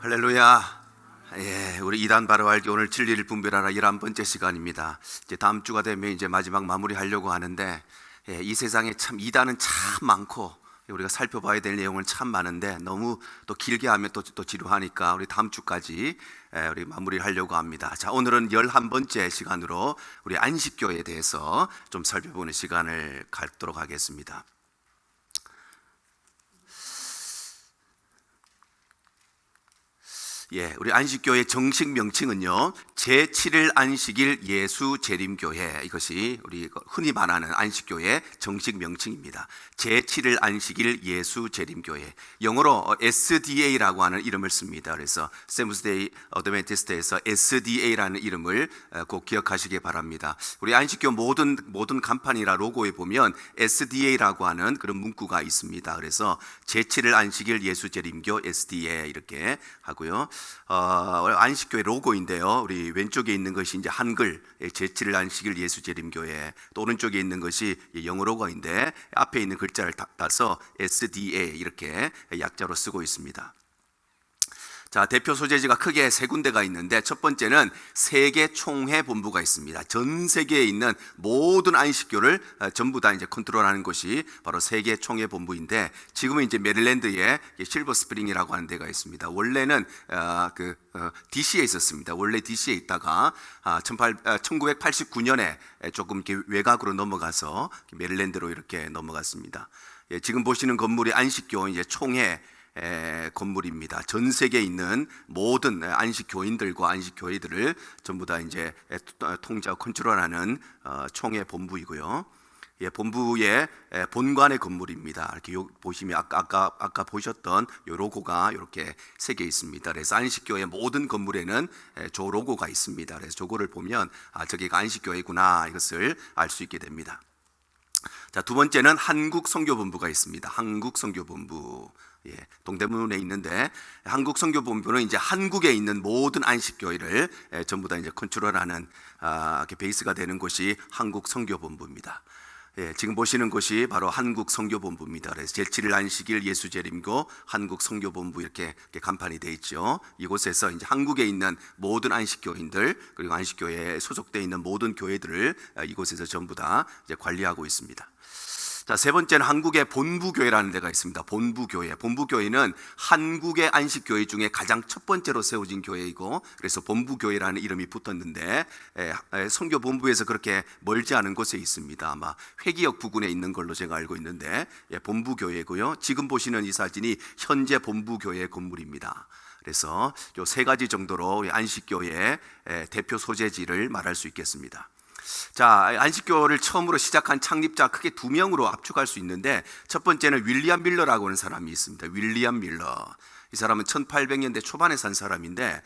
할렐루야. 우리 이단 바로 알기 오늘 진리를 분별하라 11번째 시간입니다. 이제 다음 주가 되면 이제 마지막 마무리하려고 하는데, 이 세상에 참 이단은 참 많고 우리가 살펴봐야 될 내용은 참 많은데 너무 또 길게 하면 또 지루하니까 우리 다음 주까지 우리 마무리하려고 합니다. 자, 오늘은 11번째 시간으로 우리 안식교에 대해서 좀 살펴보는 시간을 갖도록 하겠습니다. 우리 안식교의 정식 명칭은요, 제7일 안식일 예수 재림교회, 이것이 우리 흔히 말하는 안식교의 정식 명칭입니다. 제7일 안식일 예수 재림교회, 영어로 SDA라고 하는 이름을 씁니다. 그래서 세븐스데이 어드벤티스트에서 SDA라는 이름을 꼭 기억하시기 바랍니다. 우리 안식교 모든 간판이나 로고에 보면 SDA라고 하는 그런 문구가 있습니다. 그래서 제7일 안식일 예수 재림교 SDA 이렇게 하고요. 안식교의 로고인데요, 우리 왼쪽에 있는 것이 이제 한글 제7일 안식일 예수 재림교회, 또 오른쪽에 있는 것이 영어 로고인데 앞에 있는 글자를 따서 SDA 이렇게 약자로 쓰고 있습니다. 자, 대표 소재지가 크게 세 군데가 있는데, 첫 번째는 세계 총회 본부가 있습니다. 전 세계에 있는 모든 안식교를 전부 다 이제 컨트롤하는 것이 바로 세계 총회 본부인데, 지금은 이제 메릴랜드에 실버 스프링이라고 하는 데가 있습니다. 원래는 DC에 있었습니다. 원래 DC에 있다가 1989년에 조금 이렇게 외곽으로 넘어가서 메릴랜드로 이렇게 넘어갔습니다. 지금 보시는 건물이 안식교 이제 총회 건물입니다. 전 세계에 있는 모든 안식교인들과 안식교회들을 전부 다 이제 통제하고 컨트롤하는 총회 본부이고요. 본부의 본관의 건물입니다. 이렇게 보시면 아까 보셨던 요 로고가 이렇게 새겨 있습니다. 그래서 안식교의 모든 건물에는 저 로고가 있습니다. 그래서 저거를 보면 저기가 안식교회구나, 이것을 알 수 있게 됩니다. 자, 두 번째는 한국 선교본부가 있습니다. 한국 선교본부. 동대문에 있는데, 한국 선교본부는 이제 한국에 있는 모든 안식교회를 전부 다 이제 컨트롤하는 베이스가 되는 곳이 한국 선교본부입니다. 지금 보시는 곳이 바로 한국 선교본부입니다. 그래서 제7일 안식일 예수 재림교 한국 선교본부 이렇게 간판이 되어 있죠. 이곳에서 이제 한국에 있는 모든 안식교인들, 그리고 안식교회에 소속되어 있는 모든 교회들을 이곳에서 전부 다 이제 관리하고 있습니다. 자, 세 번째는 한국의 본부교회라는 데가 있습니다. 본부교회. 본부교회는 한국의 안식교회 중에 가장 첫 번째로 세워진 교회이고, 그래서 본부교회라는 이름이 붙었는데, 선교본부에서 그렇게 멀지 않은 곳에 있습니다. 아마 회기역 부근에 있는 걸로 제가 알고 있는데, 본부교회고요. 지금 보시는 이 사진이 현재 본부교회 건물입니다. 그래서 이 세 가지 정도로 안식교회의 대표 소재지를 말할 수 있겠습니다. 자, 안식교를 처음으로 시작한 창립자 크게 두 명으로 압축할 수 있는데, 첫 번째는 윌리엄 밀러라고 하는 사람이 있습니다. 윌리엄 밀러. 이 사람은 1800년대 초반에 산 사람인데,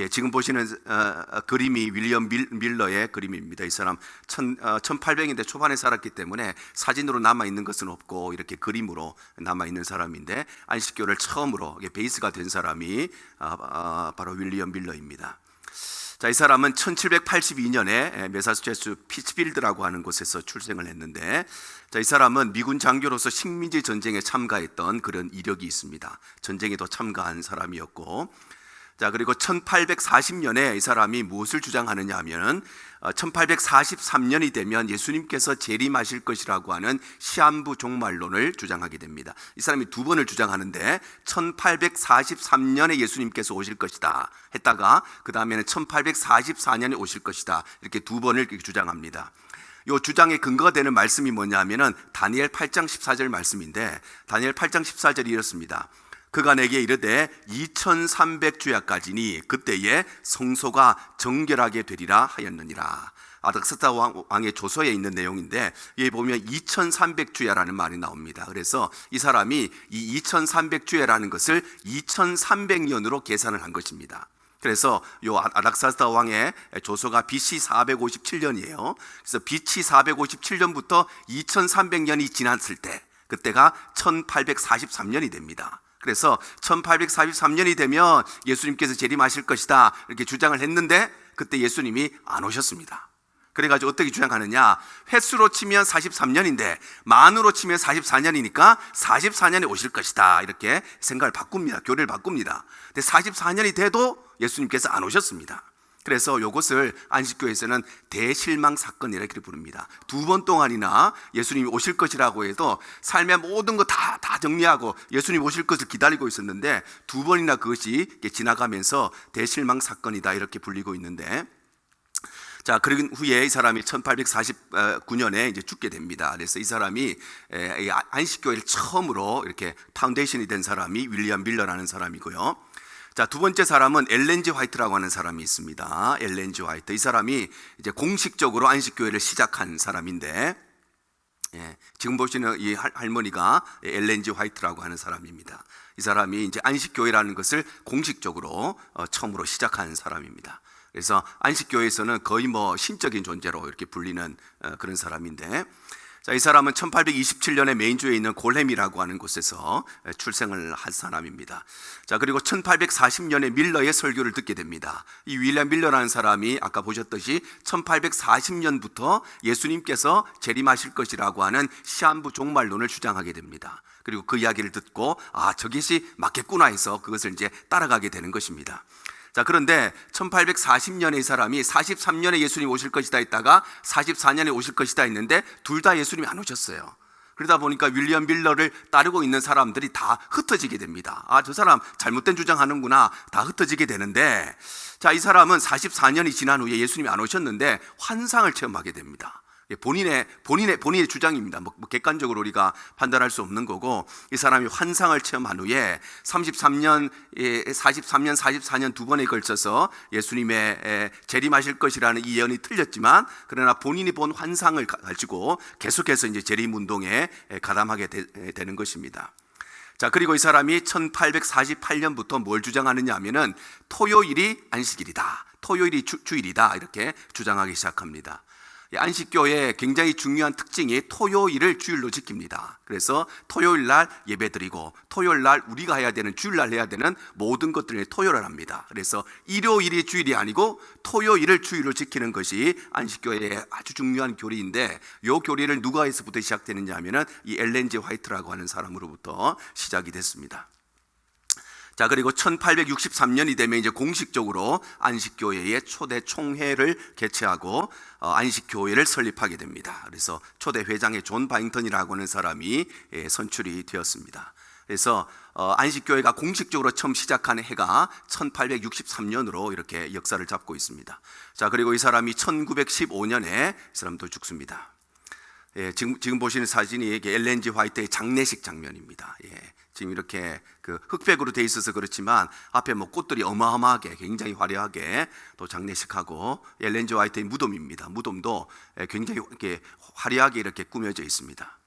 지금 보시는 그림이 윌리엄 밀러의 그림입니다. 이 사람 1800년대 초반에 살았기 때문에 사진으로 남아있는 것은 없고 이렇게 그림으로 남아있는 사람인데, 안식교를 처음으로 베이스가 된 사람이 바로 윌리엄 밀러입니다. 자, 이 사람은 1782년에 매사추세츠 피츠필드라고 하는 곳에서 출생을 했는데, 자, 이 사람은 미군 장교로서 식민지 전쟁에 참가했던 그런 이력이 있습니다. 전쟁에도 참가한 사람이었고, 자, 그리고 1840년에 이 사람이 무엇을 주장하느냐 하면 1843년이 되면 예수님께서 재림하실 것이라고 하는 시한부 종말론을 주장하게 됩니다. 이 사람이 두 번을 주장하는데, 1843년에 예수님께서 오실 것이다 했다가 그 다음에는 1844년에 오실 것이다, 이렇게 두 번을 주장합니다. 이 주장의 근거가 되는 말씀이 뭐냐 하면은 다니엘 8장 14절 말씀인데, 다니엘 8장 14절이 이렇습니다. 그가 내게 이르되 2300주야까지니 그때에 성소가 정결하게 되리라 하였느니라. 아닥사스다 왕의 조서에 있는 내용인데, 여기 보면 2300주야라는 말이 나옵니다. 그래서 이 사람이 이 2300주야라는 것을 2300년으로 계산을 한 것입니다. 그래서 요 아닥사스다 왕의 조서가 BC 457년이에요. 그래서 BC 457년부터 2300년이 지났을 때, 그때가 1843년이 됩니다. 그래서 1843년이 되면 예수님께서 재림하실 것이다, 이렇게 주장을 했는데, 그때 예수님이 안 오셨습니다. 그래가지고 어떻게 주장하느냐, 횟수로 치면 43년인데 만으로 치면 44년이니까 44년에 오실 것이다, 이렇게 생각을 바꿉니다. 교리를 바꿉니다. 근데 44년이 돼도 예수님께서 안 오셨습니다. 그래서 이것을 안식교에서는 대실망 사건 이렇게 부릅니다. 2번 동안이나 예수님이 오실 것이라고 해도 삶의 모든 거 다 정리하고 예수님 오실 것을 기다리고 있었는데 2번이나 그것이 지나가면서 대실망 사건이다, 이렇게 불리고 있는데, 자, 그런 후에 이 사람이 1849년에 이제 죽게 됩니다. 그래서 이 사람이 안식교회를 처음으로 이렇게 파운데이션이 된 사람이 윌리엄 밀러라는 사람이고요. 자, 두 번째 사람은 엘렌 G 화이트라고 하는 사람이 있습니다. 엘렌 G 화이트. 이 사람이 이제 공식적으로 안식교회를 시작한 사람인데, 지금 보시는 이 할머니가 엘렌 G 화이트라고 하는 사람입니다. 이 사람이 이제 안식교회라는 것을 공식적으로 처음으로 시작한 사람입니다. 그래서 안식교회에서는 거의 뭐 신적인 존재로 이렇게 불리는 그런 사람인데, 자, 이 사람은 1827년에 메인주에 있는 골햄이라고 하는 곳에서 출생을 한 사람입니다. 자, 그리고 1840년에 밀러의 설교를 듣게 됩니다. 이 윌리엄 밀러라는 사람이 아까 보셨듯이 1840년부터 예수님께서 재림하실 것이라고 하는 시한부 종말론을 주장하게 됩니다. 그리고 그 이야기를 듣고 저것이 맞겠구나 해서 그것을 이제 따라가게 되는 것입니다. 자, 그런데 1840년에 이 사람이 43년에 예수님 오실 것이다 했다가 44년에 오실 것이다 했는데 둘 다 예수님이 안 오셨어요. 그러다 보니까 윌리엄 밀러를 따르고 있는 사람들이 다 흩어지게 됩니다. 저 사람 잘못된 주장하는구나, 다 흩어지게 되는데, 자, 이 사람은 44년이 지난 후에 예수님이 안 오셨는데 환상을 체험하게 됩니다. 본인의 주장입니다. 뭐 객관적으로 우리가 판단할 수 없는 거고, 이 사람이 환상을 체험한 후에 43년, 44년 두 번에 걸쳐서 예수님의 재림하실 것이라는 이 예언이 틀렸지만, 그러나 본인이 본 환상을 가지고 계속해서 이제 재림 운동에 가담하게 되는 것입니다. 자, 그리고 이 사람이 1848년부터 뭘 주장하느냐 하면은 토요일이 안식일이다, 토요일이 주일이다, 이렇게 주장하기 시작합니다. 안식교의 굉장히 중요한 특징이 토요일을 주일로 지킵니다. 그래서 토요일 날 예배드리고 토요일 날 우리가 해야 되는, 주일 날 해야 되는 모든 것들을 토요일을 합니다. 그래서 일요일이 주일이 아니고 토요일을 주일로 지키는 것이 안식교의 아주 중요한 교리인데, 이 교리를 누가에서부터 시작되느냐 하면은 이 엘렌 G 화이트라고 하는 사람으로부터 시작이 됐습니다. 자, 그리고 1863년이 되면 이제 공식적으로 안식교회의 초대 총회를 개최하고 안식교회를 설립하게 됩니다. 그래서 초대 회장의 존 바잉턴이라고 하는 사람이 선출이 되었습니다. 그래서 안식교회가 공식적으로 처음 시작한 해가 1863년으로 이렇게 역사를 잡고 있습니다. 자, 그리고 이 사람이 1915년에 이 사람도 죽습니다. 지금 보시는 사진이 엘렌 G 화이트의 장례식 장면입니다. 지금 이렇게 그 흑백으로 돼 있어서 그렇지만 앞에 뭐 꽃들이 어마어마하게, 굉장히 화려하게 또 장례식하고, 엘렌 G 화이트의 무덤입니다. 무덤도 굉장히 이렇게 화려하게 이렇게 꾸며져 있습니다.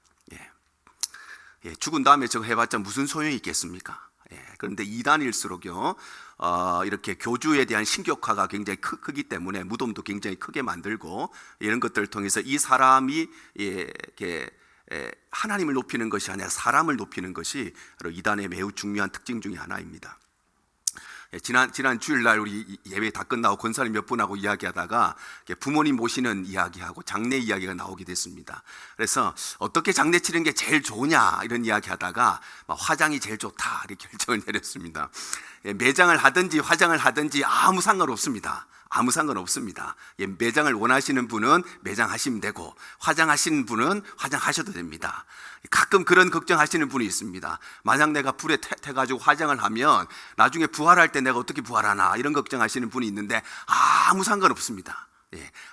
죽은 다음에 저거 해봤자 무슨 소용이 있겠습니까? 그런데 이단일수록요, 이렇게 교주에 대한 신격화가 굉장히 크기 때문에 무덤도 굉장히 크게 만들고, 이런 것들을 통해서 이 사람이 이렇게 하나님을 높이는 것이 아니라 사람을 높이는 것이 바로 이단의 매우 중요한 특징 중에 하나입니다. 지난 주일날 우리 예배 다 끝나고 권사님 몇 분하고 이야기하다가 부모님 모시는 이야기하고 장례 이야기가 나오게 됐습니다. 그래서 어떻게 장례 치는 게 제일 좋으냐 이런 이야기하다가 화장이 제일 좋다 이렇게 결정을 내렸습니다. 매장을 하든지 화장을 하든지 아무 상관없습니다. 아무 상관없습니다. 매장을 원하시는 분은 매장하시면 되고, 화장하시는 분은 화장하셔도 됩니다. 가끔 그런 걱정하시는 분이 있습니다. 만약 내가 불에 태가지고 화장을 하면 나중에 부활할 때 내가 어떻게 부활하나, 이런 걱정하시는 분이 있는데 아무 상관없습니다.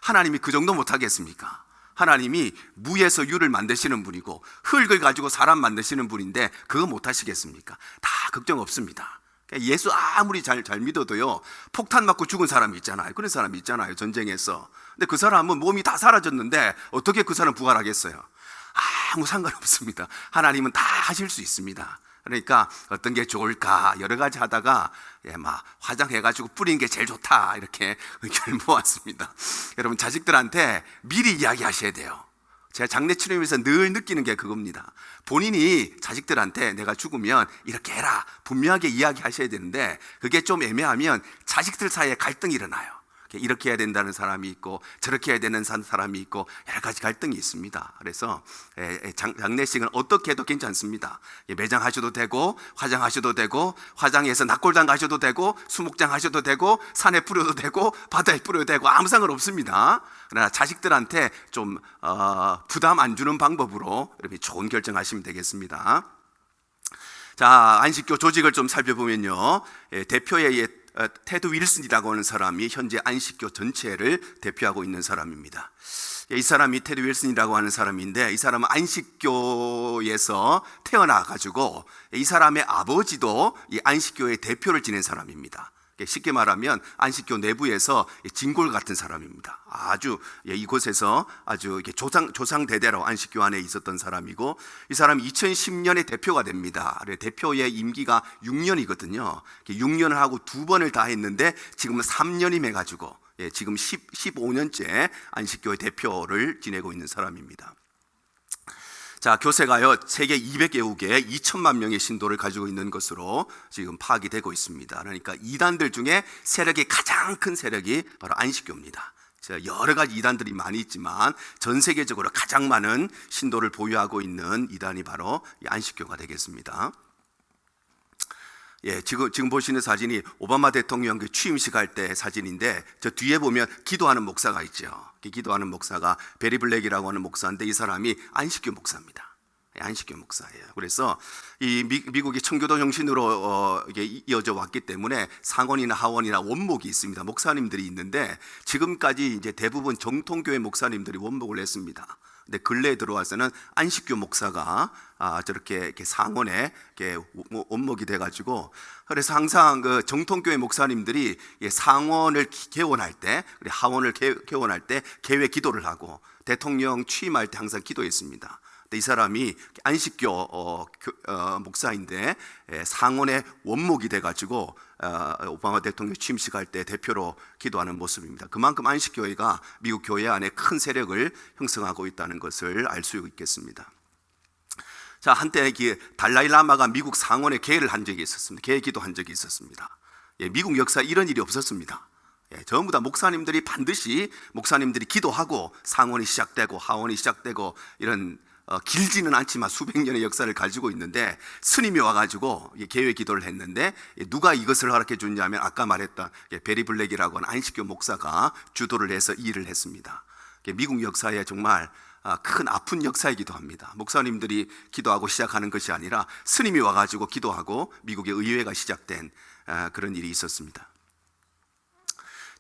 하나님이 그 정도 못하겠습니까? 하나님이 무에서 유를 만드시는 분이고 흙을 가지고 사람 만드시는 분인데 그거 못하시겠습니까? 다 걱정 없습니다. 예수 아무리 잘 믿어도요, 폭탄 맞고 죽은 사람이 있잖아요. 그런 사람이 있잖아요, 전쟁에서. 근데 그 사람은 몸이 다 사라졌는데 어떻게 그 사람 부활하겠어요? 아무 상관없습니다. 하나님은 다 하실 수 있습니다. 그러니까 어떤 게 좋을까 여러 가지 하다가 화장해가지고 뿌리는 게 제일 좋다 이렇게 의견을 모았습니다. 여러분, 자식들한테 미리 이야기하셔야 돼요. 제가 장례 치료하면서 늘 느끼는 게 그겁니다. 본인이 자식들한테 내가 죽으면 이렇게 해라 분명하게 이야기하셔야 되는데, 그게 좀 애매하면 자식들 사이에 갈등이 일어나요. 이렇게 해야 된다는 사람이 있고 저렇게 해야 되는 사람이 있고 여러 가지 갈등이 있습니다. 그래서 장례식은 어떻게 해도 괜찮습니다. 매장하셔도 되고 화장하셔도 되고 화장해서 낙골당 가셔도 되고 수목장 하셔도 되고 산에 뿌려도 되고 바다에 뿌려도 되고 아무 상관없습니다. 그러나 자식들한테 좀 부담 안 주는 방법으로 이렇게 좋은 결정하시면 되겠습니다. 자, 안식교 조직을 좀 살펴보면요, 대표의 테드 윌슨이라고 하는 사람이 현재 안식교 전체를 대표하고 있는 사람입니다. 이 사람이 테드 윌슨이라고 하는 사람인데, 이 사람은 안식교에서 태어나 가지고 이 사람의 아버지도 이 안식교의 대표를 지낸 사람입니다. 쉽게 말하면 안식교 내부에서 진골 같은 사람입니다. 아주 이곳에서 아주 조상 대대로 안식교 안에 있었던 사람이고, 이 사람이 2010년에 대표가 됩니다. 대표의 임기가 6년이거든요. 6년을 하고 2번을 다 했는데 지금은 3년이 해가지고 지금 15년째 안식교의 대표를 지내고 있는 사람입니다. 자, 교세가요 세계 200개국에 2천만 명의 신도를 가지고 있는 것으로 지금 파악이 되고 있습니다. 그러니까 이단들 중에 세력이 가장 큰 세력이 바로 안식교입니다. 여러 가지 이단들이 많이 있지만 전 세계적으로 가장 많은 신도를 보유하고 있는 이단이 바로 이 안식교가 되겠습니다. 지금 보시는 사진이 오바마 대통령 취임식 할 때 사진인데, 저 뒤에 보면 기도하는 목사가 있죠. 기도하는 목사가 베리 블랙이라고 하는 목사인데, 이 사람이 안식교 목사입니다. 안식교 목사예요. 그래서 이 미국이 청교도 정신으로 이게 이어져 왔기 때문에 상원이나 하원이나 원목이 있습니다. 목사님들이 있는데, 지금까지 이제 대부분 정통교회 목사님들이 원목을 했습니다. 근데 근래에 들어와서는 안식교 목사가 저렇게 이렇게 상원에 이렇게 원목이 돼가지고, 그래서 항상 그 정통교회 목사님들이 상원을 개원할 때, 하원을 개원할 때 개회 기도를 하고 대통령 취임할 때 항상 기도했습니다. 이 사람이 안식교 목사인데 상원의 원목이 돼가지고 오바마 대통령 취임식 할 때 대표로 기도하는 모습입니다. 그만큼 안식교회가 미국 교회 안에 큰 세력을 형성하고 있다는 것을 알 수 있겠습니다. 자, 한때 달라이 라마가 미국 상원에 개회를 한 적이 있었습니다. 개회 기도한 적이 있었습니다. 미국 역사에 이런 일이 없었습니다. 전부 다 목사님들이 기도하고 상원이 시작되고 하원이 시작되고 이런 길지는 않지만 수백 년의 역사를 가지고 있는데, 스님이 와가지고 개회 기도를 했는데, 누가 이것을 허락해 줬냐면 아까 말했던 베리 블랙이라고 하는 안식교 목사가 주도를 해서 이 일을 했습니다. 미국 역사에 정말 큰 아픈 역사이기도 합니다. 목사님들이 기도하고 시작하는 것이 아니라 스님이 와가지고 기도하고 미국의 의회가 시작된 그런 일이 있었습니다.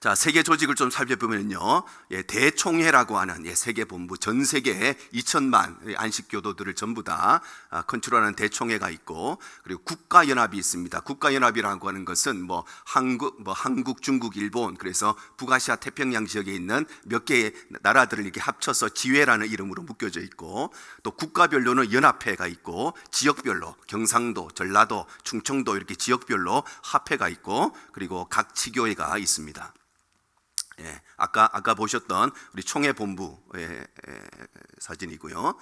자, 세계 조직을 좀 살펴보면요, 대총회라고 하는 세계 본부, 전 세계에 2천만 안식교도들을 전부 다 컨트롤하는 대총회가 있고, 그리고 국가연합이 있습니다. 국가연합이라고 하는 것은 한국, 중국, 일본, 그래서 북아시아 태평양 지역에 있는 몇 개의 나라들을 이렇게 합쳐서 지회라는 이름으로 묶여져 있고, 또 국가별로는 연합회가 있고, 지역별로 경상도, 전라도, 충청도 이렇게 지역별로 합회가 있고, 그리고 각 지교회가 있습니다. 아까 보셨던 우리 총회 본부 사진이고요.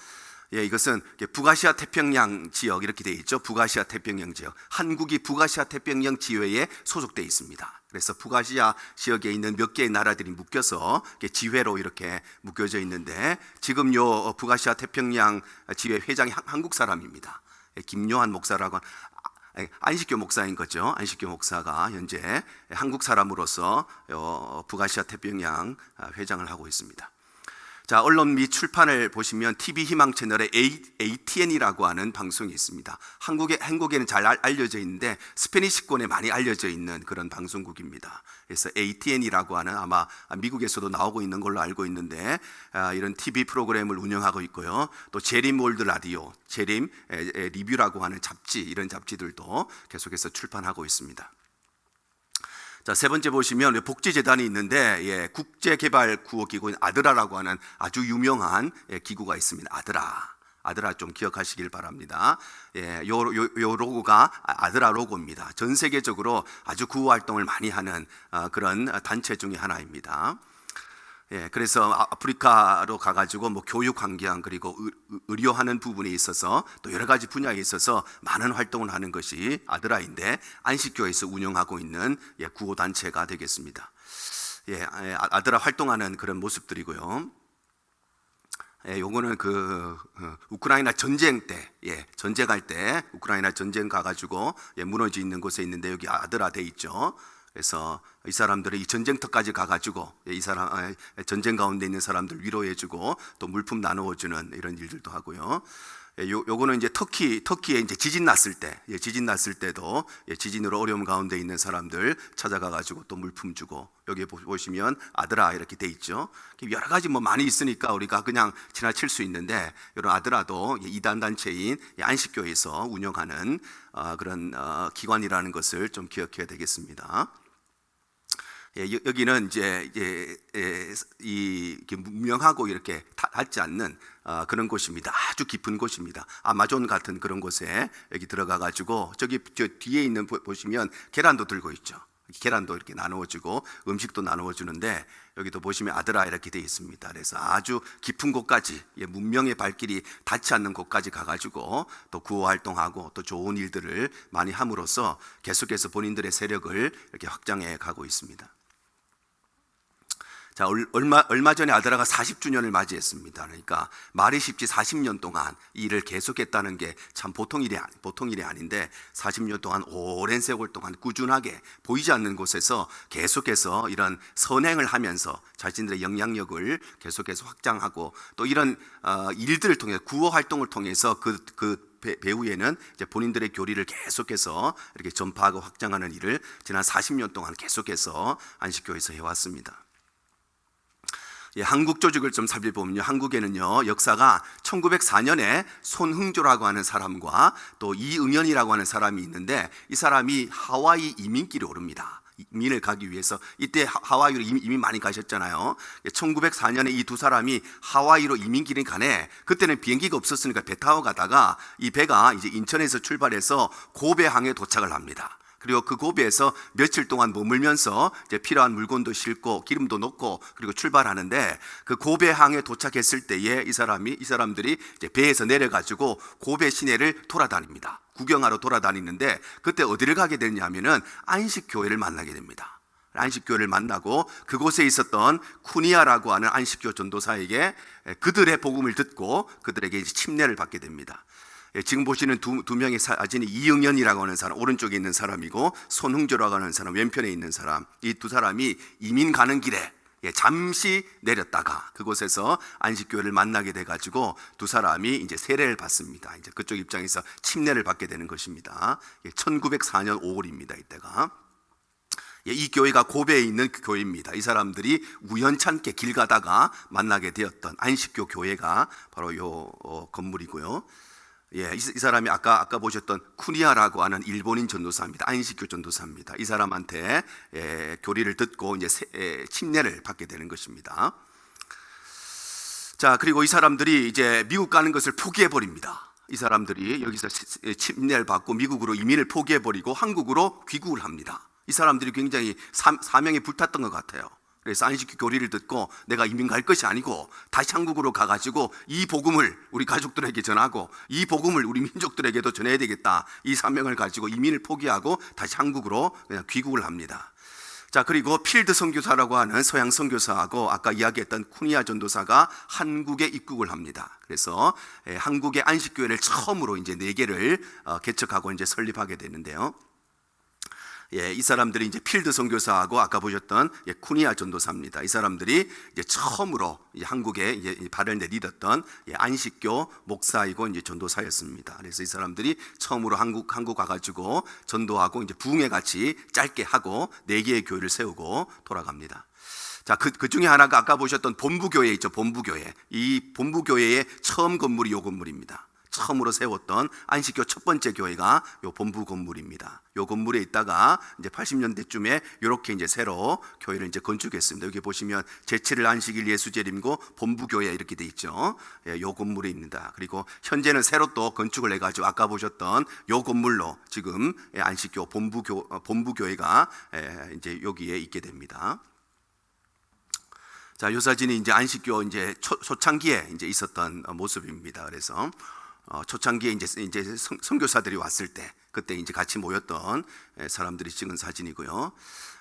이것은 북아시아 태평양 지역 이렇게 되어 있죠. 북아시아 태평양 지역. 한국이 북아시아 태평양 지회에 소속되어 있습니다. 그래서 북아시아 지역에 있는 몇 개의 나라들이 묶여서 지회로 이렇게 묶여져 있는데, 지금 요 북아시아 태평양 지회 회장이 한국 사람입니다. 김요한 목사라고 안식교 목사인 거죠. 안식교 목사가 현재 한국 사람으로서 북아시아 태평양 회장을 하고 있습니다. 자, 언론 및 출판을 보시면 TV 희망 채널에 ATN이라고 하는 방송이 있습니다. 한국에는 잘 알려져 있는데 스페니시권에 많이 알려져 있는 그런 방송국입니다. 그래서 ATN이라고 하는, 아마 미국에서도 나오고 있는 걸로 알고 있는데, 이런 TV 프로그램을 운영하고 있고요. 또 제림 월드 라디오, 제림 리뷰라고 하는 잡지, 이런 잡지들도 계속해서 출판하고 있습니다. 자, 세 번째 보시면 복지재단이 있는데, 국제개발구호기구인 아드라라고 하는 아주 유명한 기구가 있습니다. 아드라 좀 기억하시길 바랍니다. 요 로고가 아드라 로고입니다. 전 세계적으로 아주 구호 활동을 많이 하는 그런 단체 중에 하나입니다. 그래서 아프리카로 가가지고 교육 환경, 그리고 의료하는 부분에 있어서 또 여러 가지 분야에 있어서 많은 활동을 하는 것이 아드라인데, 안식교에서 운영하고 있는 구호 단체가 되겠습니다. 아들아 활동하는 그런 모습들이고요. 요거는 우크라이나 전쟁 때, 전쟁할 때 우크라이나 전쟁 가가지고 무너져 있는 곳에 있는데 여기 아들아 돼 있죠. 그래서 이 사람들이 이 전쟁터까지 가가지고 이 사람 전쟁 가운데 있는 사람들 위로해주고 또 물품 나누어주는 이런 일들도 하고요. 요거는 이제 터키에 이제 지진 났을 때도 지진으로 어려움 가운데 있는 사람들 찾아가가지고 또 물품 주고, 여기 보시면 아들아 이렇게 돼 있죠. 여러 가지 뭐 많이 있으니까 우리가 그냥 지나칠 수 있는데, 이런 아들아도 이단 단체인 안식교에서 운영하는 그런 기관이라는 것을 좀 기억해야 되겠습니다. 여기는 이제 문명하고 이렇게 닿지 않는 그런 곳입니다. 아주 깊은 곳입니다. 아마존 같은 그런 곳에 여기 들어가 가지고 저 뒤에 있는 보시면 계란도 들고 있죠. 계란도 이렇게 나누어주고 음식도 나누어주는데, 여기도 보시면 아들아 이렇게 되어 있습니다. 그래서 아주 깊은 곳까지, 문명의 발길이 닿지 않는 곳까지 가가지고 또 구호 활동하고 또 좋은 일들을 많이 함으로써 계속해서 본인들의 세력을 이렇게 확장해 가고 있습니다. 자, 얼마 전에 아드라가 40주년을 맞이했습니다. 그러니까 말이 쉽지 40년 동안 이 일을 계속했다는 게 참 보통 일이 아닌데, 40년 동안 오랜 세월 동안 꾸준하게 보이지 않는 곳에서 계속해서 이런 선행을 하면서 자신들의 영향력을 계속해서 확장하고, 또 이런 일들을 통해 구호 활동을 통해서 그 배후에는 이제 본인들의 교리를 계속해서 이렇게 전파하고 확장하는 일을 지난 40년 동안 계속해서 안식교에서 해왔습니다. 한국 조직을 좀 살펴보면요, 한국에는요 역사가 1904년에 손흥조라고 하는 사람과 또 이응연이라고 하는 사람이 있는데, 이 사람이 하와이 이민길에 오릅니다. 이민을 가기 위해서. 이때 하와이로 이민 많이 가셨잖아요. 1904년에 이 두 사람이 하와이로 이민길에 가네. 그때는 비행기가 없었으니까 배 타고 가다가 이 배가 이제 인천에서 출발해서 고베항에 도착을 합니다. 그리고 그 고베에서 며칠 동안 머물면서 이제 필요한 물건도 싣고 기름도 넣고 그리고 출발하는데, 그 고베항에 도착했을 때에 이 사람들이 이제 배에서 내려가지고 고베 시내를 돌아다닙니다. 구경하러 돌아다니는데, 그때 어디를 가게 되냐면은 안식교회를 만나게 됩니다. 안식교회를 만나고 그곳에 있었던 쿠니아라고 하는 안식교 전도사에게 그들의 복음을 듣고 그들에게 이제 침례를 받게 됩니다. 지금 보시는 두 명의 사진이 이응연이라고 하는 사람, 오른쪽에 있는 사람이고 손흥조라고 하는 사람, 왼편에 있는 사람. 이 두 사람이 이민 가는 길에 잠시 내렸다가 그곳에서 안식교회를 만나게 돼가지고 두 사람이 이제 세례를 받습니다. 이제 그쪽 입장에서 침례를 받게 되는 것입니다. 1904년 5월입니다. 이때가. 이 교회가 고베에 있는 교회입니다. 이 사람들이 우연찮게 길 가다가 만나게 되었던 안식교 교회가 바로 요 건물이고요. 이 사람이 아까 보셨던 쿠니아라고 하는 일본인 전도사입니다. 안식교 전도사입니다. 이 사람한테 교리를 듣고 이제 침례를 받게 되는 것입니다. 자, 그리고 이 사람들이 이제 미국 가는 것을 포기해 버립니다. 이 사람들이 여기서 침례를 받고 미국으로 이민을 포기해 버리고 한국으로 귀국을 합니다. 이 사람들이 굉장히 사명에 불탔던 것 같아요. 그래서 안식교 교리를 듣고 내가 이민 갈 것이 아니고 다시 한국으로 가가지고 이 복음을 우리 가족들에게 전하고 이 복음을 우리 민족들에게도 전해야 되겠다, 이 사명을 가지고 이민을 포기하고 다시 한국으로 그냥 귀국을 합니다. 자, 그리고 필드 선교사라고 하는 서양 선교사하고 아까 이야기했던 쿠니아 전도사가 한국에 입국을 합니다. 그래서 한국의 안식교회를 처음으로 이제 4개를 개척하고 이제 설립하게 되는데요. 이 사람들이 이제 필드 선교사하고 아까 보셨던 쿠니아 전도사입니다. 이 사람들이 이제 처음으로 이제 한국에 이제 발을 내딛었던 안식교 목사이고 이제 전도사였습니다. 그래서 이 사람들이 처음으로 한국 가가지고 전도하고 이제 부흥회 같이 짧게 하고 4개의 교회를 세우고 돌아갑니다. 자, 그 중에 하나가 아까 보셨던 본부교회 있죠. 본부교회. 이 본부교회의 처음 건물이 요 건물입니다. 처음으로 세웠던 안식교 첫 번째 교회가 요 본부 건물입니다. 요 건물에 있다가 이제 80년대쯤에 이렇게 이제 새로 교회를 이제 건축했습니다. 여기 보시면 제7일 안식일 예수재림고 본부교회 이렇게 돼 있죠. 요 건물에 있습니다. 그리고 현재는 새로 또 건축을 해가지고 아까 보셨던 요 건물로 지금 안식교 본부교회가 이제 여기에 있게 됩니다. 자, 요 사진이 이제 안식교 이제 초창기에 이제 있었던 모습입니다. 그래서 초창기에 이제 선교사들이 왔을 때 그때 이제 같이 모였던 사람들이 찍은 사진이고요.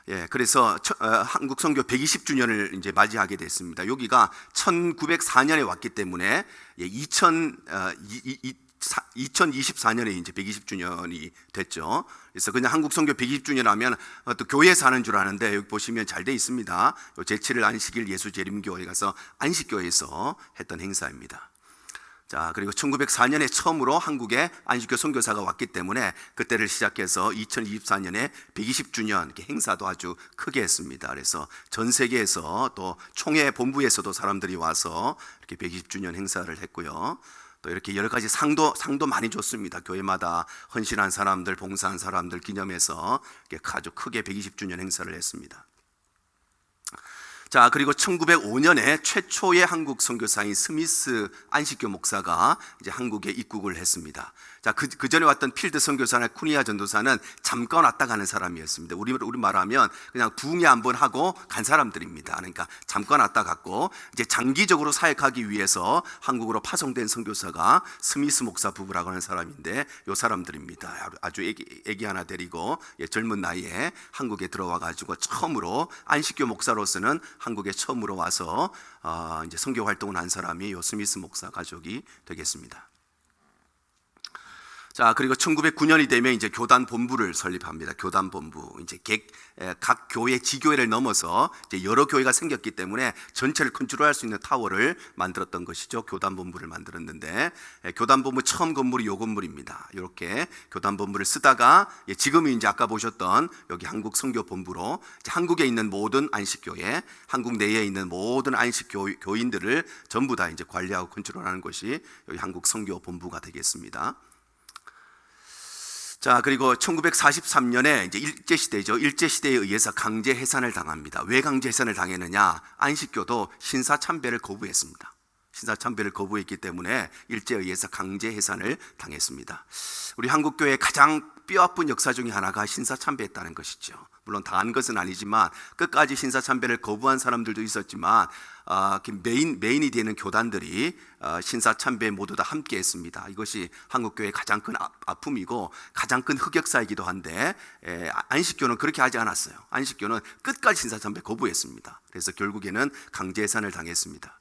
예, 그래서 한국 선교 120주년을 이제 맞이하게 됐습니다. 여기가 1904년에 왔기 때문에 2024년에 이제 120주년이 됐죠. 그래서 그냥 한국 선교 120주년 하면 또 교회 사는 줄 아는데 여기 보시면 잘 돼 있습니다. 제7일 안식일 예수재림교회 가서 안식교회에서 했던 행사입니다. 자, 그리고 1904년에 처음으로 한국에 안식교 선교사가 왔기 때문에 그때를 시작해서 2024년에 120주년 이렇게 행사도 아주 크게 했습니다. 그래서 전 세계에서 또 총회 본부에서도 사람들이 와서 이렇게 120주년 행사를 했고요. 또 이렇게 여러 가지 상도 많이 줬습니다. 교회마다 헌신한 사람들, 봉사한 사람들 기념해서 이렇게 아주 크게 120주년 행사를 했습니다. 자, 그리고 1905년에 최초의 한국 선교사인 스미스 안식교 목사가 이제 한국에 입국을 했습니다. 자, 그 전에 왔던 필드 선교사나 쿠니아 전도사는 잠깐 왔다 가는 사람이었습니다. 우리 말하면 그냥 부흥회 한번 하고 간 사람들입니다. 그러니까 잠깐 왔다 갔고 이제 장기적으로 사역하기 위해서 한국으로 파송된 선교사가 스미스 목사 부부라고 하는 사람인데 요 사람들입니다. 아주 애기 하나 데리고 젊은 나이에 한국에 들어와 가지고 처음으로 안식교 목사로서는 한국에 처음으로 와서 이제 선교 활동을 한 사람이 요 스미스 목사 가족이 되겠습니다. 자, 그리고 1909년이 되면 이제 교단 본부를 설립합니다. 교단 본부. 이제 각 교회 지교회를 넘어서 이제 여러 교회가 생겼기 때문에 전체를 컨트롤할 수 있는 타워를 만들었던 것이죠. 교단 본부를 만들었는데 교단 본부 처음 건물이 요 건물입니다. 이렇게 교단 본부를 쓰다가 지금은 이제 아까 보셨던 여기 한국 선교 본부로 한국에 있는 모든 안식교회, 한국 내에 있는 모든 안식교인들을 전부 다 이제 관리하고 컨트롤하는 것이 여기 한국 선교 본부가 되겠습니다. 자, 그리고 1943년에 이제 일제시대죠. 일제시대에 의해서 강제 해산을 당합니다. 왜 강제 해산을 당했느냐? 안식교도 신사참배를 거부했습니다. 신사참배를 거부했기 때문에 일제에 의해서 강제 해산을 당했습니다. 우리 한국교회의 가장 뼈아픈 역사 중에 하나가 신사참배했다는 것이죠. 물론 당한 것은 아니지만 끝까지 신사참배를 거부한 사람들도 있었지만 메인이 되는 교단들이 신사참배에 모두 다 함께 했습니다. 이것이 한국교회의 가장 큰 아픔이고 가장 큰 흑역사이기도 한데 안식교는 그렇게 하지 않았어요. 안식교는 끝까지 신사참배 거부했습니다. 그래서 결국에는 강제해산을 당했습니다.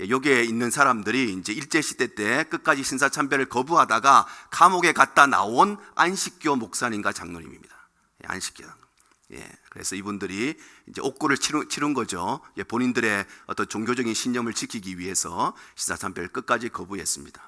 여기에 있는 사람들이 이제 일제시대 때 끝까지 신사참배를 거부하다가 감옥에 갔다 나온 안식교 목사님과 장로님입니다. 안식교. 그래서 이분들이 이제 옥고를 치른 거죠. 본인들의 어떤 종교적인 신념을 지키기 위해서 신사참배를 끝까지 거부했습니다.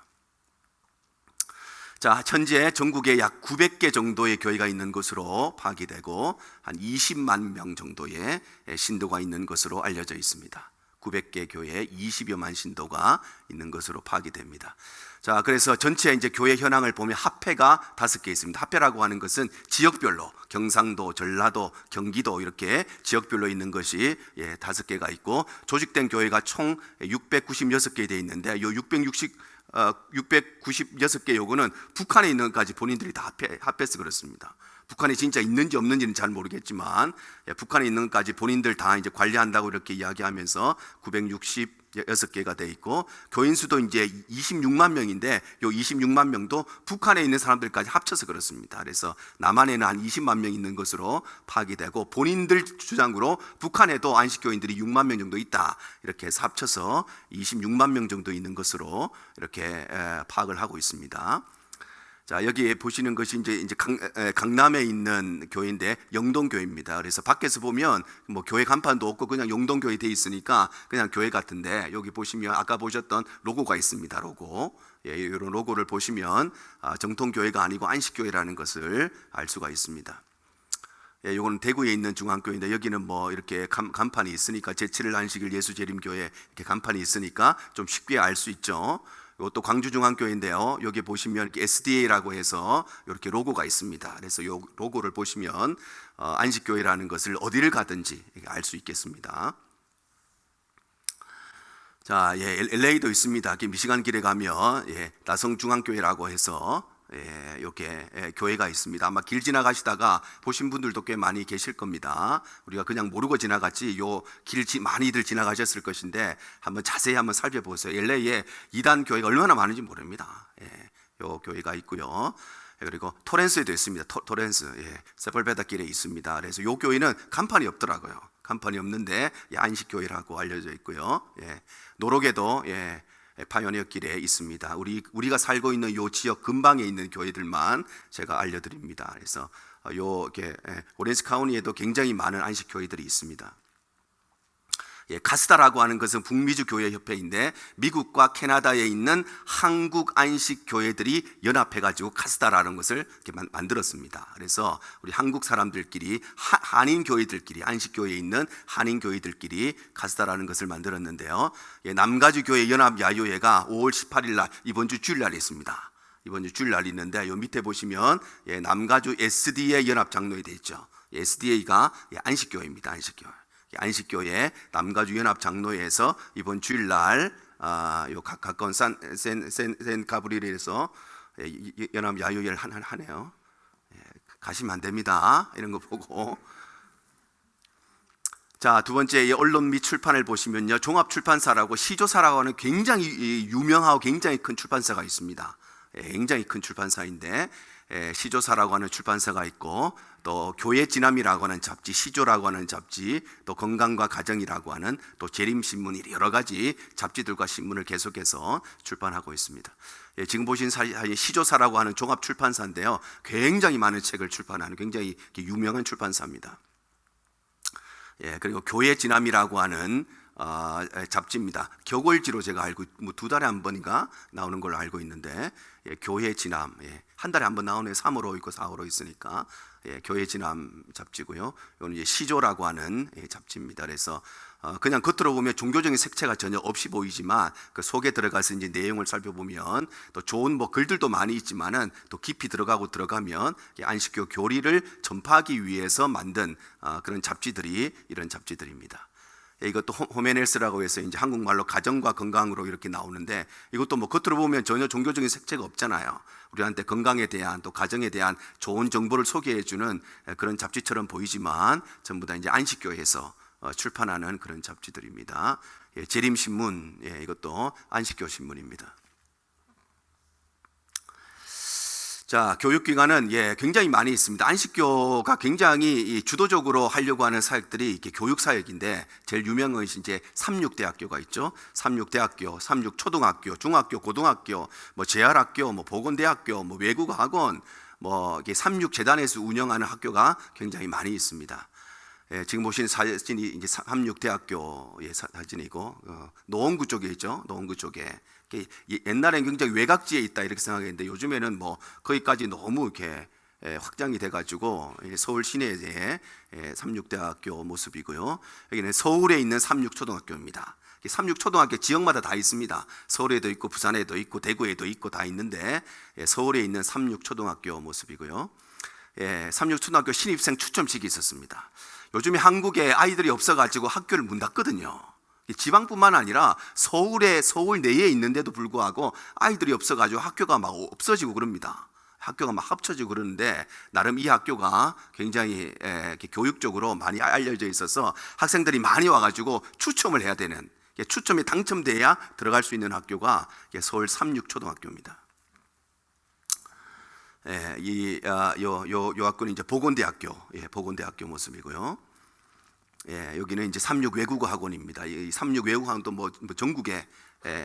자, 현재 전국에 약 900개 정도의 교회가 있는 것으로 파악이 되고 한 20만 명 정도의 신도가 있는 것으로 알려져 있습니다. 900개 교회에 20여만 신도가 있는 것으로 파악이 됩니다. 자, 그래서 전체 이제 교회 현황을 보면 합회가 5개 있습니다. 합회라고 하는 것은 지역별로 경상도, 전라도, 경기도 이렇게 지역별로 있는 것이 5개가 있고 조직된 교회가 총 696개 되어 있는데 요 696개 요거는 북한에 있는 것까지 본인들이 다 합해서 그렇습니다. 북한에 진짜 있는지 없는지는 잘 모르겠지만 북한에 있는 것까지 본인들 다 이제 관리한다고 이렇게 이야기하면서 966개가 돼 있고 교인 수도 이제 26만 명인데 요 26만 명도 북한에 있는 사람들까지 합쳐서 그렇습니다. 그래서 남한에는 한 20만 명 있는 것으로 파악이 되고 본인들 주장으로 북한에도 안식교인들이 6만 명 정도 있다 이렇게 해서 합쳐서 26만 명 정도 있는 것으로 이렇게 파악을 하고 있습니다. 자, 여기 보시는 것이 이제 강남에 있는 교회인데 영동교회입니다. 그래서 밖에서 보면 뭐 교회 간판도 없고 그냥 영동교회 돼 있으니까 그냥 교회 같은데 여기 보시면 아까 보셨던 로고가 있습니다. 로고. 이런 로고를 보시면 정통교회가 아니고 안식교회라는 것을 알 수가 있습니다. 이거는 대구에 있는 중앙교회인데 여기는 뭐 이렇게 간판이 있으니까 제7일 안식일 예수재림교회 이렇게 간판이 있으니까 좀 쉽게 알 수 있죠. 이것도 광주중앙교회인데요. 여기 보시면 이렇게 SDA라고 해서 이렇게 로고가 있습니다. 그래서 이 로고를 보시면 안식교회라는 것을 어디를 가든지 알 수 있겠습니다. 자, LA도 있습니다. 미시간 길에 가면 나성중앙교회라고 해서 이렇게 교회가 있습니다. 아마 길 지나가시다가 보신 분들도 꽤 많이 계실 겁니다. 우리가 그냥 모르고 지나갔지 요 길 많이들 지나가셨을 것인데 한번 자세히 한번 살펴보세요. LA에 이단 교회가 얼마나 많은지 모릅니다. 요 교회가 있고요. 그리고 토렌스에도 있습니다. 토렌스, 세벌베다 길에 있습니다. 그래서 요 교회는 간판이 없더라고요. 간판이 없는데 안식교회라고 알려져 있고요. 노록에도 파이오니어 길에 있습니다. 우리가 살고 있는 요 지역 근방에 있는 교회들만 제가 알려드립니다. 그래서 오렌지 카운티에도 굉장히 많은 안식교회들이 있습니다. 카스다라고 하는 것은 북미주 교회 협회인데 미국과 캐나다에 있는 한국 안식 교회들이 연합해가지고 카스다라는 것을 이렇게 만들었습니다. 그래서 우리 한국 사람들끼리 한인 교회들끼리 안식 교회에 있는 한인 교회들끼리 카스다라는 것을 만들었는데요. 남가주 교회 연합 야유회가 5월 18일 날 이번 주 주일날에 있습니다. 이번 주 주일날 있는데 요 밑에 보시면 남가주 SDA 연합 장로회 돼 있죠. SDA가 안식 교회입니다. 안식교회 남가주 연합 장로회에서 이번 주일날 요 가까운 센 가브리엘에서 연합 야유회를 하네요. 가시면 안 됩니다. 이런 거 보고. 자, 두 번째 언론 및 출판을 보시면요, 종합출판사라고 시조사라고 하는 굉장히 유명하고 굉장히 큰 출판사가 있습니다. 굉장히 큰 출판사인데 시조사라고 하는 출판사가 있고, 또 교회 진암이라고 하는 잡지, 시조라고 하는 잡지, 또 건강과 가정이라고 하는 또 재림신문, 여러 가지 잡지들과 신문을 계속해서 출판하고 있습니다. 지금 보신 시조사라고 하는 종합출판사인데요, 굉장히 많은 책을 출판하는 굉장히 유명한 출판사입니다. 그리고 교회 진암이라고 하는 잡지입니다. 격월지로 제가 알고 두 달에 한 번인가 나오는 걸로 알고 있는데, 교회 진암, 한 달에 한 번 나오네요. 3월호 있고 4월호 있으니까. 교회 진암 잡지고요. 이거는 이제 시조라고 하는 잡지입니다. 그래서 그냥 겉으로 보면 종교적인 색채가 전혀 없이 보이지만 그 속에 들어가서 이제 내용을 살펴보면 또 좋은 글들도 많이 있지만은 또 깊이 들어가면 안식교 교리를 전파하기 위해서 만든 그런 잡지들이 이런 잡지들입니다. 이것도 호메네스라고 해서 이제 한국말로 가정과 건강으로 이렇게 나오는데, 이것도 겉으로 보면 전혀 종교적인 색채가 없잖아요. 우리한테 건강에 대한 또 가정에 대한 좋은 정보를 소개해주는 그런 잡지처럼 보이지만 전부 다 이제 안식교에서 출판하는 그런 잡지들입니다. 재림신문, 이것도 안식교 신문입니다. 자, 교육기관은 굉장히 많이 있습니다. 안식교가 굉장히 주도적으로 하려고 하는 사역들이 이렇게 교육사역인데, 제일 유명한 것이 이제 삼육대학교가 있죠. 삼육대학교, 삼육초등학교, 중학교, 고등학교, 재활학교, 보건대학교, 외국어학원, 이게 삼육재단에서 운영하는 학교가 굉장히 많이 있습니다. 지금 보시는 사진이 이제 삼육대학교의 사진이고, 노원구 쪽에 있죠. 노원구 쪽에. 옛날엔 굉장히 외곽지에 있다 이렇게 생각했는데, 요즘에는 거기까지 너무 이렇게 확장이 돼가지고 서울 시내에 삼육대학교 모습이고요. 여기는 서울에 있는 삼육초등학교입니다. 삼육초등학교 지역마다 다 있습니다. 서울에도 있고 부산에도 있고 대구에도 있고 다 있는데, 서울에 있는 삼육초등학교 모습이고요. 삼육초등학교 신입생 추첨식이 있었습니다. 요즘에 한국에 아이들이 없어가지고 학교를 문 닫거든요. 지방뿐만 아니라 서울 내에 있는데도 불구하고 아이들이 없어가지고 학교가 막 없어지고 그럽니다. 학교가 막 합쳐지고 그러는데, 나름 이 학교가 굉장히 교육적으로 많이 알려져 있어서 학생들이 많이 와가지고 추첨을 해야 되는, 추첨이 당첨돼야 들어갈 수 있는 학교가 서울 삼육초등학교입니다. 요 학교는 이제 보건대학교, 보건대학교 모습이고요. 여기는 이제 삼육외국어 학원입니다. 이 삼육외국어 학원도 전국에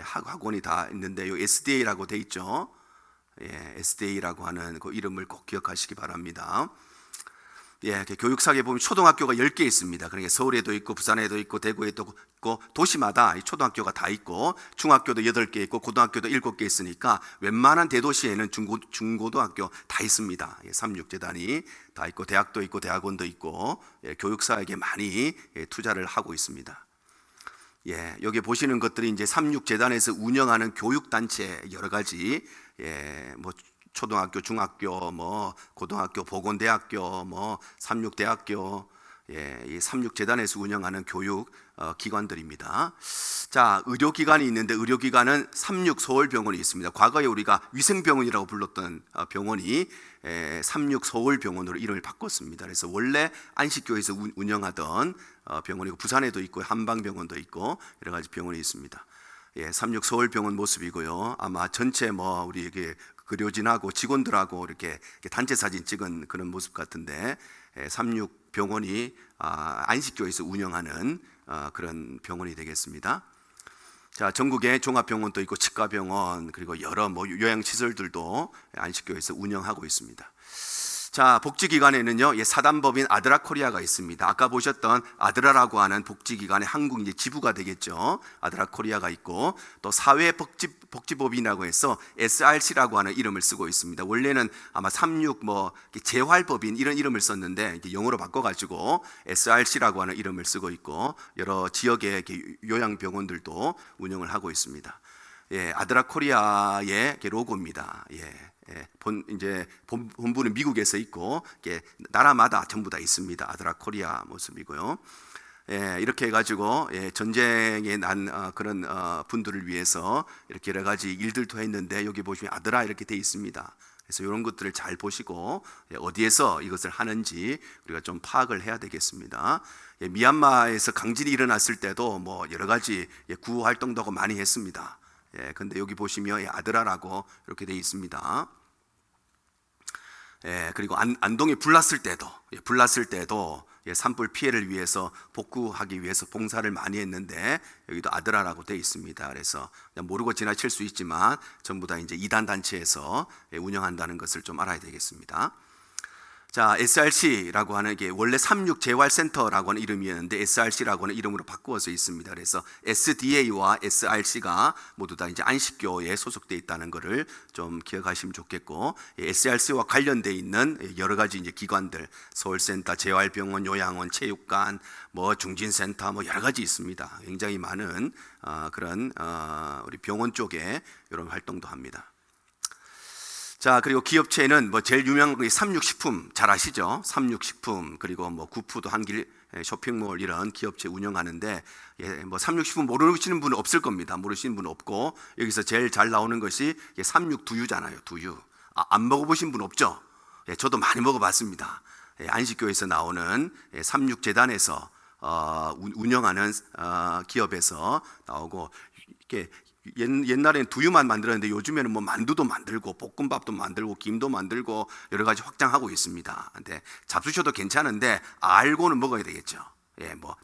학원이 다 있는데, 요 SDA라고 돼 있죠. SDA라고 하는 그 이름을 꼭 기억하시기 바랍니다. 교육사에 보면 초등학교가 10개 있습니다. 그러니까 서울에도 있고 부산에도 있고 대구에도 있고, 도시마다 초등학교가 다 있고, 중학교도 8개 있고 고등학교도 7개 있으니까 웬만한 대도시에는 중고등학교 다 있습니다. 삼육재단이 다 있고, 대학도 있고 대학원도 있고, 교육사에게 많이 투자를 하고 있습니다. 여기 보시는 것들이 이제 삼육재단에서 운영하는 교육단체 여러 가지, 초등학교, 중학교, 고등학교, 보건대학교, 삼육대학교, 이 삼육재단에서 운영하는 교육 기관들입니다. 자, 의료기관이 있는데 의료기관은 삼육서울병원이 있습니다. 과거에 우리가 위생병원이라고 불렀던 병원이 삼육서울병원으로 이름을 바꿨습니다. 그래서 원래 안식교에서 운영하던 병원이고 부산에도 있고 한방병원도 있고 여러 가지 병원이 있습니다. 삼육서울병원 모습이고요. 아마 전체 우리 의료진하고 직원들하고 이렇게 단체 사진 찍은 그런 모습 같은데 삼육병원이 안식교에서 운영하는 그런 병원이 되겠습니다. 자, 전국에 종합병원도 있고 치과병원 그리고 여러 요양시설들도 안식교에서 운영하고 있습니다. 자, 복지기관에는요, 사단법인 아드라 코리아가 있습니다. 아까 보셨던 아드라라고 하는 복지기관의 한국 지부가 되겠죠. 아드라 코리아가 있고 또 사회복지법인이라고 해서 SRC라고 하는 이름을 쓰고 있습니다. 원래는 아마 재활법인 이런 이름을 썼는데 영어로 바꿔가지고 SRC라고 하는 이름을 쓰고 있고 여러 지역의 요양병원들도 운영을 하고 있습니다. 아드라 코리아의 로고입니다. 본부는 미국에서 있고 나라마다 전부 다 있습니다. 아드라 코리아 모습이고요. 이렇게 해가지고 전쟁에 난 그런 분들을 위해서 이렇게 여러 가지 일들도 했는데 여기 보시면 아드라 이렇게 돼 있습니다. 그래서 이런 것들을 잘 보시고 어디에서 이것을 하는지 우리가 좀 파악을 해야 되겠습니다. 미얀마에서 강진이 일어났을 때도 여러 가지 구호 활동도 하고 많이 했습니다. 근데 여기 보시면 아드라라고 이렇게 돼 있습니다. 그리고 안동에 불났을 때도 산불 피해를 위해서 복구하기 위해서 봉사를 많이 했는데 여기도 아드라라고 돼 있습니다. 그래서 그냥 모르고 지나칠 수 있지만 전부 다 이제 이단 단체에서 운영한다는 것을 좀 알아야 되겠습니다. 자, SRC라고 하는 게 원래 삼육재활센터라고 하는 이름이었는데 SRC라고 하는 이름으로 바꾸어서 있습니다. 그래서 SDA와 SRC가 모두 다 이제 안식교에 소속되어 있다는 것을 좀 기억하시면 좋겠고, SRC와 관련되어 있는 여러 가지 이제 기관들, 서울센터, 재활병원, 요양원, 체육관, 중진센터 여러 가지 있습니다. 굉장히 많은 그런 우리 병원 쪽에 이런 활동도 합니다. 자, 그리고 기업체는 제일 유명한 게 삼육식품 잘 아시죠? 삼육식품 그리고 구푸드 한길 쇼핑몰 이런 기업체 운영하는데 삼육식품 모르시는 분은 없을 겁니다. 모르시는 분은 없고 여기서 제일 잘 나오는 것이 삼육두유잖아요. 두유. 안 먹어보신 분 없죠? 저도 많이 먹어봤습니다. 안식교에서 나오는 삼육재단에서 운영하는 기업에서 나오고 이렇게 옛날에는 두유만 만들었는데 요즘에는 만두도 만들고 볶음밥도 만들고 김도 만들고 여러 가지 확장하고 있습니다. 근데 잡수셔도 괜찮은데 알고는 먹어야 되겠죠.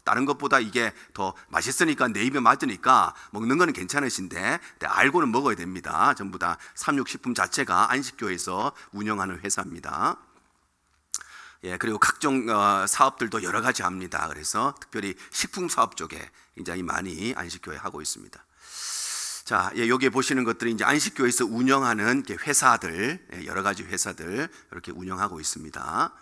다른 것보다 이게 더 맛있으니까 내 입에 맞으니까 먹는 거는 괜찮으신데 알고는 먹어야 됩니다. 전부 다 삼육식품 자체가 안식교에서 운영하는 회사입니다. 그리고 각종 사업들도 여러 가지 합니다. 그래서 특별히 식품 사업 쪽에 굉장히 많이 안식교에 하고 있습니다. 자, 여기에 보시는 것들이 이제 안식교에서 운영하는 회사들, 여러 가지 회사들 이렇게 운영하고 있습니다.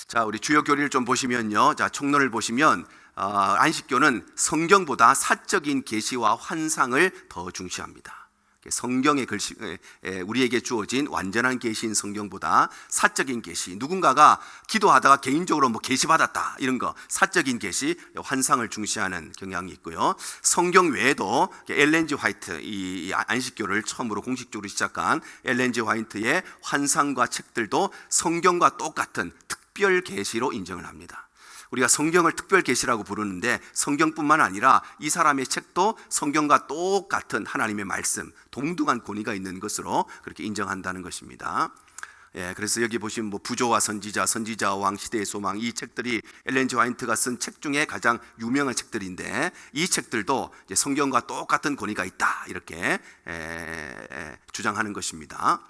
자, 우리 주요 교리를 좀 보시면요. 자, 총론을 보시면 안식교는 성경보다 사적인 계시와 환상을 더 중시합니다. 성경의 글씨, 우리에게 주어진 완전한 계시인 성경보다 사적인 계시, 누군가가 기도하다가 개인적으로 계시 받았다 이런 거 사적인 계시, 환상을 중시하는 경향이 있고요. 성경 외에도 엘렌 G 화이트, 이 안식교를 처음으로 공식적으로 시작한 엘렌 G 화이트의 환상과 책들도 성경과 똑같은 특별 계시로 인정을 합니다. 우리가 성경을 특별 계시라고 부르는데 성경뿐만 아니라 이 사람의 책도 성경과 똑같은 하나님의 말씀, 동등한 권위가 있는 것으로 그렇게 인정한다는 것입니다. 그래서 여기 보시면 부조와 선지자, 선지자와 왕, 시대의 소망, 이 책들이 엘렌 G 화이트가 쓴 책 중에 가장 유명한 책들인데 이 책들도 이제 성경과 똑같은 권위가 있다 이렇게 주장하는 것입니다.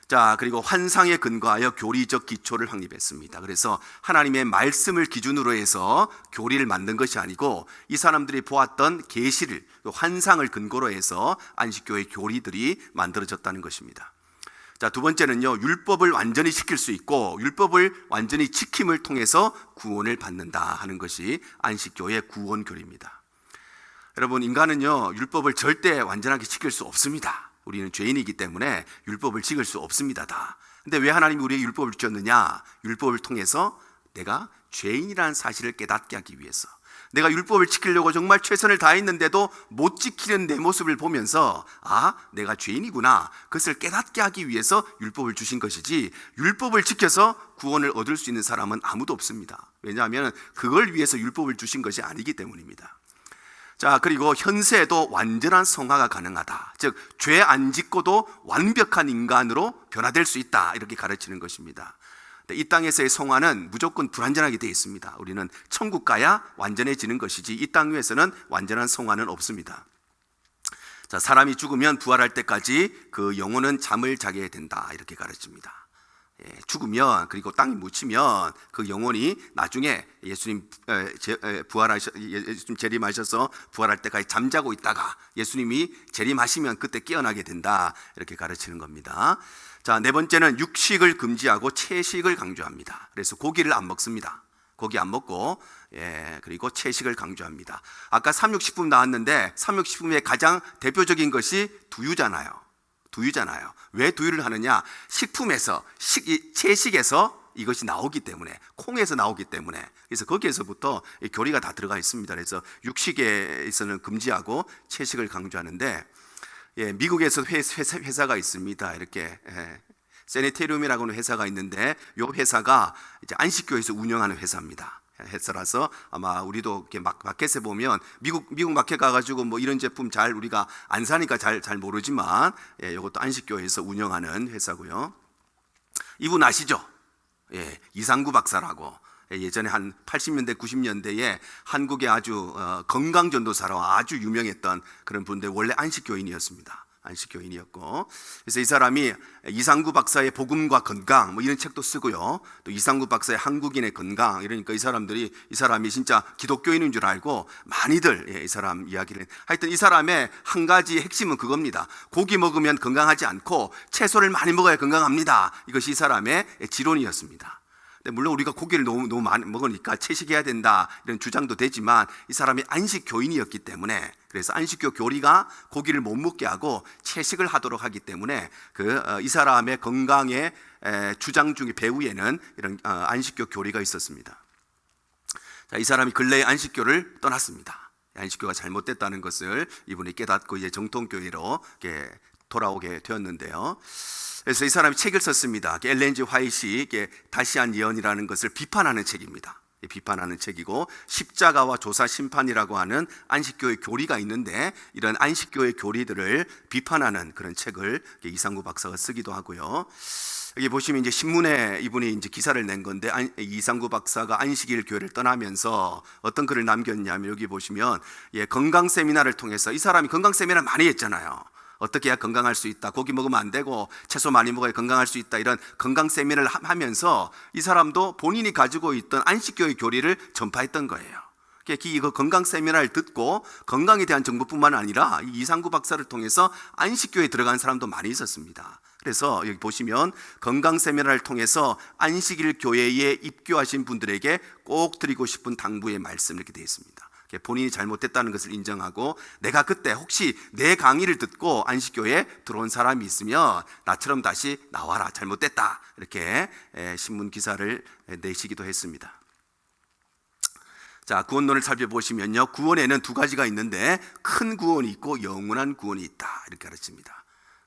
자, 그리고 환상에 근거하여 교리적 기초를 확립했습니다. 그래서 하나님의 말씀을 기준으로 해서 교리를 만든 것이 아니고 이 사람들이 보았던 계시를, 환상을 근거로 해서 안식교의 교리들이 만들어졌다는 것입니다. 자, 두 번째는요, 율법을 완전히 지킬 수 있고 율법을 완전히 지킴을 통해서 구원을 받는다 하는 것이 안식교의 구원 교리입니다. 여러분, 인간은요, 율법을 절대 완전하게 지킬 수 없습니다. 우리는 죄인이기 때문에 율법을 지킬 수 없습니다. 다. 근데 왜 하나님이 우리에게 율법을 주셨느냐? 율법을 통해서 내가 죄인이라는 사실을 깨닫게 하기 위해서, 내가 율법을 지키려고 정말 최선을 다했는데도 못 지키는 내 모습을 보면서 내가 죄인이구나, 그것을 깨닫게 하기 위해서 율법을 주신 것이지, 율법을 지켜서 구원을 얻을 수 있는 사람은 아무도 없습니다. 왜냐하면 그걸 위해서 율법을 주신 것이 아니기 때문입니다. 자, 그리고 현세에도 완전한 성화가 가능하다. 즉, 죄 안 짓고도 완벽한 인간으로 변화될 수 있다, 이렇게 가르치는 것입니다. 이 땅에서의 성화는 무조건 불완전하게 되어 있습니다. 우리는 천국 가야 완전해지는 것이지 이 땅 위에서는 완전한 성화는 없습니다. 자, 사람이 죽으면 부활할 때까지 그 영혼은 잠을 자게 된다, 이렇게 가르칩니다. 죽으면, 그리고 땅이 묻히면 그 영혼이 나중에 예수님 재림하셔서 부활할 때까지 잠자고 있다가 예수님이 재림하시면 그때 깨어나게 된다, 이렇게 가르치는 겁니다. 자, 네 번째는 육식을 금지하고 채식을 강조합니다. 그래서 고기를 안 먹습니다. 고기 안 먹고, 그리고 채식을 강조합니다. 아까 삼육식품 나왔는데 삼육식품의 가장 대표적인 것이 두유잖아요. 왜 두유를 하느냐? 식품에서, 채식에서 이것이 나오기 때문에, 콩에서 나오기 때문에, 그래서 거기에서부터 교리가 다 들어가 있습니다. 그래서 육식에서는 금지하고 채식을 강조하는데, 미국에서 회사가 있습니다. 이렇게 세니테리움이라고 하는 회사가 있는데, 이 회사가 이제 안식교에서 운영하는 회사입니다. 회사라서 아마 우리도 이렇게 마켓에 보면 미국 마켓 가가지고 뭐 이런 제품 잘 우리가 안 사니까 잘 모르지만, 이것도 안식교에서 운영하는 회사고요. 이분 아시죠? 이상구 박사라고. 예전에 한 80년대 90년대에 한국의 아주 건강전도사로 아주 유명했던 그런 분인데, 원래 안식교인이었습니다. 안식교인이었고, 그래서 이 사람이 이상구 박사의 복음과 건강 뭐 이런 책도 쓰고요, 또 이상구 박사의 한국인의 건강, 이러니까 이 사람이 진짜 기독교인인 줄 알고 많이들 이 사람 이야기를, 하여튼 이 사람의 한 가지 핵심은 그겁니다. 고기 먹으면 건강하지 않고 채소를 많이 먹어야 건강합니다. 이것이 이 사람의 지론이었습니다. 물론 우리가 고기를 너무 많이 먹으니까 채식해야 된다, 이런 주장도 되지만, 이 사람이 안식교인이었기 때문에, 그래서 안식교 교리가 고기를 못 먹게 하고 채식을 하도록 하기 때문에 이 사람의 건강의 주장 중에 배후에는 이런 안식교 교리가 있었습니다. 자, 이 사람이 근래에 안식교를 떠났습니다. 안식교가 잘못됐다는 것을 이분이 깨닫고 이제 정통교회로 돌아오게 되었는데요. 그래서 이 사람이 책을 썼습니다. 엘렌 G 화이트이 다시한 예언이라는 것을 비판하는 책입니다. 비판하는 책이고, 십자가와 조사 심판이라고 하는 안식교의 교리가 있는데, 이런 안식교의 교리들을 비판하는 그런 책을 이상구 박사가 쓰기도 하고요. 여기 보시면 이제 신문에 이분이 이제 기사를 낸 건데, 이상구 박사가 안식일 교회를 떠나면서 어떤 글을 남겼냐면, 여기 보시면 건강 세미나를 통해서, 이 사람이 건강 세미나를 많이 했잖아요. 어떻게 해야 건강할 수 있다, 고기 먹으면 안 되고 채소 많이 먹어야 건강할 수 있다, 이런 건강 세미나를 하면서 이 사람도 본인이 가지고 있던 안식교의 교리를 전파했던 거예요. 이거 건강 세미나를 듣고 건강에 대한 정보뿐만 아니라 이상구 박사를 통해서 안식교에 들어간 사람도 많이 있었습니다. 그래서 여기 보시면 건강 세미나를 통해서 안식일 교회에 입교하신 분들에게 꼭 드리고 싶은 당부의 말씀, 이렇게 되어 있습니다. 본인이 잘못됐다는 것을 인정하고, 내가 그때 혹시 내 강의를 듣고 안식교에 들어온 사람이 있으면 나처럼 다시 나와라, 잘못됐다, 이렇게 신문 기사를 내시기도 했습니다. 자, 구원론을 살펴보시면요, 구원에는 두 가지가 있는데 큰 구원이 있고 영원한 구원이 있다, 이렇게 가르칩니다.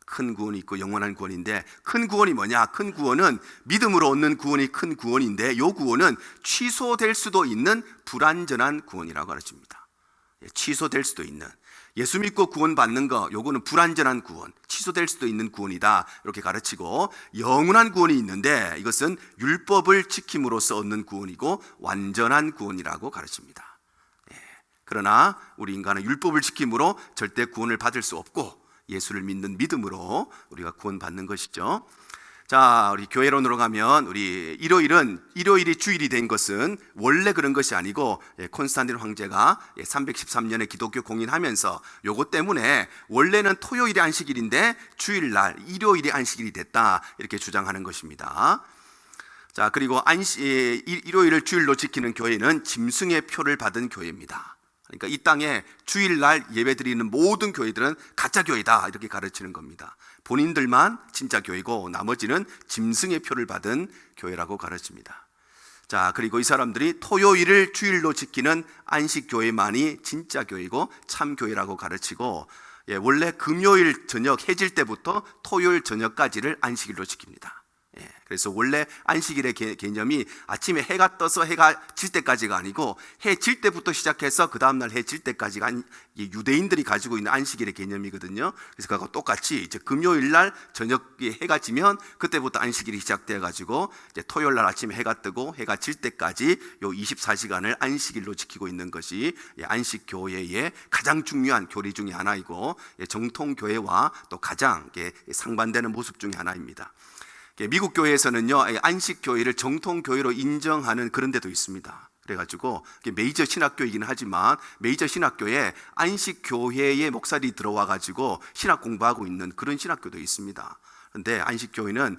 큰 구원이 있고 영원한 구원인데, 큰 구원이 뭐냐? 큰 구원은 믿음으로 얻는 구원이 큰 구원인데, 이 구원은 취소될 수도 있는 불완전한 구원이라고 가르칩니다. 취소될 수도 있는, 예수 믿고 구원받는 거, 요거는 불완전한 구원, 취소될 수도 있는 구원이다, 이렇게 가르치고, 영원한 구원이 있는데 이것은 율법을 지킴으로써 얻는 구원이고 완전한 구원이라고 가르칩니다. 그러나 우리 인간은 율법을 지킴으로 절대 구원을 받을 수 없고, 예수를 믿는 믿음으로 우리가 구원받는 것이죠. 자, 우리 교회론으로 가면, 우리 일요일이 주일이 된 것은 원래 그런 것이 아니고, 콘스탄틴 황제가 313년에 기독교 공인하면서 요것 때문에 원래는 토요일이 안식일인데 주일날 일요일이 안식일이 됐다, 이렇게 주장하는 것입니다. 자, 그리고 일요일을 주일로 지키는 교회는 짐승의 표를 받은 교회입니다. 그러니까 이 땅에 주일날 예배드리는 모든 교회들은 가짜 교회다, 이렇게 가르치는 겁니다. 본인들만 진짜 교회고 나머지는 짐승의 표를 받은 교회라고 가르칩니다. 자, 그리고 이 사람들이 토요일을 주일로 지키는 안식교회만이 진짜 교회이고 참 교회라고 가르치고, 원래 금요일 저녁 해질 때부터 토요일 저녁까지를 안식일로 지킵니다. 그래서 원래 안식일의 개념이 아침에 해가 떠서 해가 질 때까지가 아니고 해 질 때부터 시작해서 그 다음날 해 질 때까지가 유대인들이 가지고 있는 안식일의 개념이거든요. 그래서 그하고 똑같이 이제 금요일날 저녁에 해가 지면 그때부터 안식일이 시작되어 가지고 이제 토요일날 아침에 해가 뜨고 해가 질 때까지 요 24시간을 안식일로 지키고 있는 것이 안식교회의 가장 중요한 교리 중에 하나이고 정통교회와 또 가장 상반되는 모습 중에 하나입니다. 미국 교회에서는요, 안식교회를 정통교회로 인정하는 그런 데도 있습니다. 그래가지고 메이저 신학교이긴 하지만 메이저 신학교에 안식교회의 목사들이 들어와가지고 신학 공부하고 있는 그런 신학교도 있습니다. 그런데 안식교회는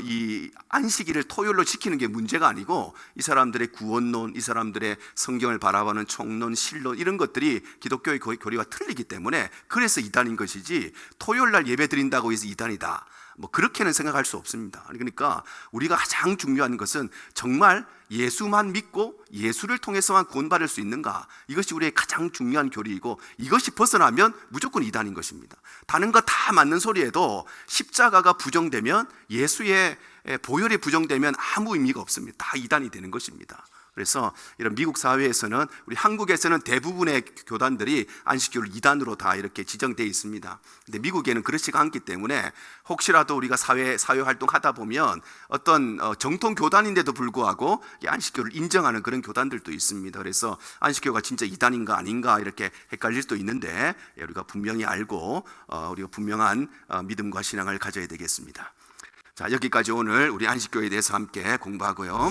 이 안식일을 토요일로 지키는 게 문제가 아니고 이 사람들의 구원론, 이 사람들의 성경을 바라보는 총론, 실론 이런 것들이 기독교의 교리와 틀리기 때문에 그래서 이단인 것이지 토요일날 예배 드린다고 해서 이단이다, 뭐 그렇게는 생각할 수 없습니다. 그러니까 우리가 가장 중요한 것은 정말 예수만 믿고 예수를 통해서만 구원받을 수 있는가, 이것이 우리의 가장 중요한 교리이고 이것이 벗어나면 무조건 이단인 것입니다. 다른 거 다 맞는 소리에도 십자가가 부정되면, 예수의 보혈이 부정되면 아무 의미가 없습니다. 다 이단이 되는 것입니다. 그래서 이런 미국 사회에서는, 우리 한국에서는 대부분의 교단들이 안식교를 이단으로 다 이렇게 지정되어 있습니다. 근데 미국에는 그렇지가 않기 때문에 혹시라도 우리가 사회 활동하다 보면 어떤 정통 교단인데도 불구하고 안식교를 인정하는 그런 교단들도 있습니다. 그래서 안식교가 진짜 이단인가 아닌가 이렇게 헷갈릴 수도 있는데 우리가 분명히 알고 우리가 분명한 믿음과 신앙을 가져야 되겠습니다. 자, 여기까지 오늘 우리 안식교에 대해서 함께 공부하고요.